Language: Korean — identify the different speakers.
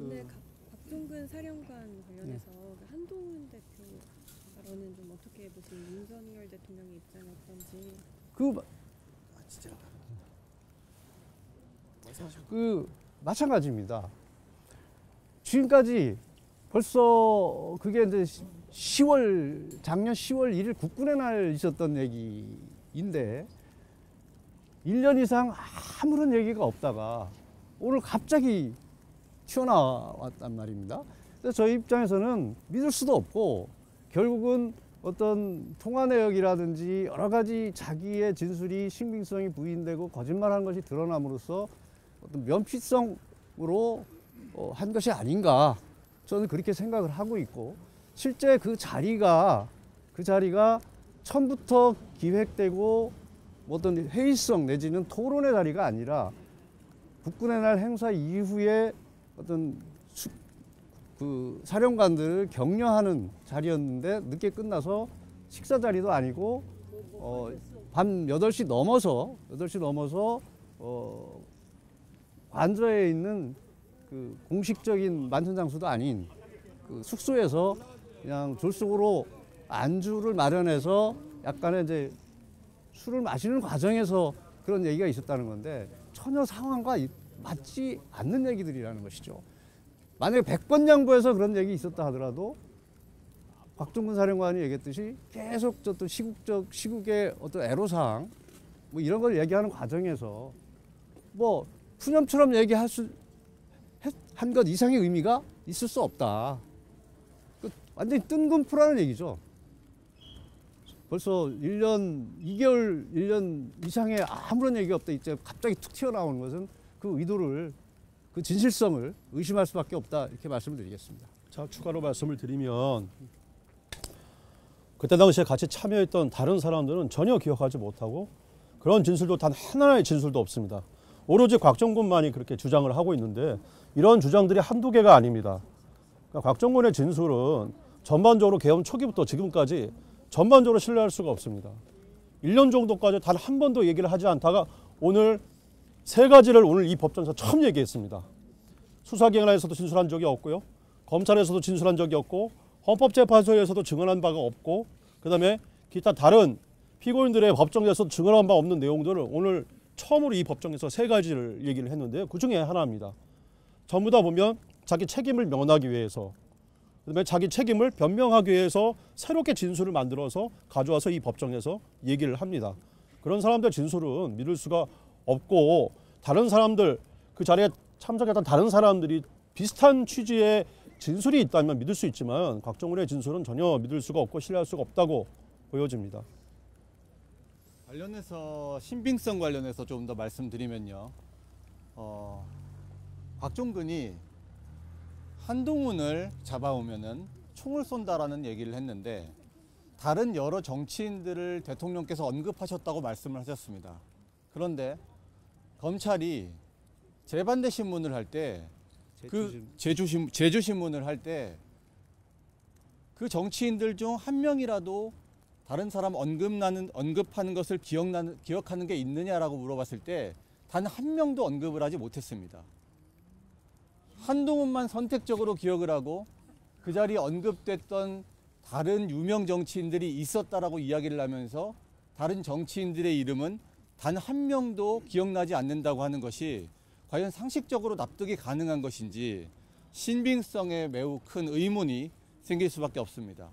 Speaker 1: 오늘 박종근 사령관 관련해서 그 한동훈 대표 발언은 좀 어떻게 보시는 윤석열 대통령의 입장이 어떤지.
Speaker 2: 진짜.
Speaker 3: 마찬가지입니다. 지금까지 벌써 그게 이제 작년 10월 1일 국군의 날 있었던 얘기인데 1년 이상 아무런 얘기가 없다가 오늘 갑자기 튀어나왔단 말입니다. 그래서 저희 입장에서는 믿을 수도 없고 결국은 어떤 통화 내역이라든지 여러 가지 자기의 진술이 신빙성이 부인되고 거짓말한 것이 드러남으로써 어떤 면피성으로 한 것이 아닌가, 저는 그렇게 생각을 하고 있고, 실제 그 자리가 처음부터 기획되고 어떤 회의성 내지는 토론의 자리가 아니라 국군의 날 행사 이후에 어떤 그 사령관들을 격려하는 자리였는데 늦게 끝나서 식사 자리도 아니고 밤 8시 넘어서 관저에 있는 그 공식적인 만찬 장소도 아닌 그 숙소에서 그냥 졸속으로 안주를 마련해서 약간의 이제 술을 마시는 과정에서 그런 얘기가 있었다는 건데 전혀 상황과 맞지 않는 얘기들이라는 것이죠. 만약에 100번 양보해서 그런 얘기 있었다 하더라도 박종근 사령관이 얘기했듯이 계속 어떤 시국의 어떤 애로사항 뭐 이런 걸 얘기하는 과정에서 뭐 푸념처럼 한 것 이상의 의미가 있을 수 없다. 완전히 뜬금포라는 얘기죠. 벌써 1년 이상의 아무런 얘기가 없다. 이제 갑자기 툭 튀어나오는 것은 그 의도를, 그 진실성을 의심할 수밖에 없다. 이렇게 말씀을 드리겠습니다.
Speaker 2: 자, 추가로 말씀을 드리면 그때 당시에 같이 참여했던 다른 사람들은 전혀 기억하지 못하고 그런 진술도 단 하나의 진술도 없습니다. 오로지 곽정군만이 그렇게 주장을 하고 있는데 이런 주장들이 한두 개가 아닙니다. 그러니까 곽정군의 진술은 전반적으로 계엄 초기부터 지금까지 전반적으로 신뢰할 수가 없습니다. 1년 정도까지 단 한 번도 얘기를 하지 않다가 오늘 3가지를 오늘 이 법정에서 처음 얘기했습니다. 수사기관에서도 진술한 적이 없고요. 검찰에서도 진술한 적이 없고 헌법재판소에서도 증언한 바가 없고 그다음에 기타 다른 피고인들의 법정에서 증언한 바 없는 내용들을 오늘 처음으로 이 법정에서 3가지를 얘기를 했는데요. 그 중에 하나입니다. 전부 다 보면 자기 책임을 면하기 위해서 그다음에 자기 책임을 변명하기 위해서 새롭게 진술을 만들어서 가져와서 이 법정에서 얘기를 합니다. 그런 사람들 진술은 믿을 수가 없고 다른 사람들 그 자리에 참석했던 다른 사람들이 비슷한 취지의 진술이 있다면 믿을 수 있지만 곽정훈의 진술은 전혀 믿을 수가 없고 신뢰할 수가 없다고 보여집니다.
Speaker 4: 관련해서 신빙성 관련해서 좀 더 말씀드리면요. 박종근이 한동훈을 잡아오면은 총을 쏜다라는 얘기를 했는데 다른 여러 정치인들을 대통령께서 언급하셨다고 말씀을 하셨습니다. 그런데 검찰이 재반대 신문을 할 때 제주 신문을 할 때 그 정치인들 중 한 명이라도 다른 사람 언급하는 것을 기억하는 게 있느냐라고 물어봤을 때 단 한 명도 언급을 하지 못했습니다. 한동훈만 선택적으로 기억을 하고 그 자리에 언급됐던 다른 유명 정치인들이 있었다라고 이야기를 하면서 다른 정치인들의 이름은 단 한 명도 기억나지 않는다고 하는 것이 과연 상식적으로 납득이 가능한 것인지 신빙성에 매우 큰 의문이 생길 수밖에 없습니다.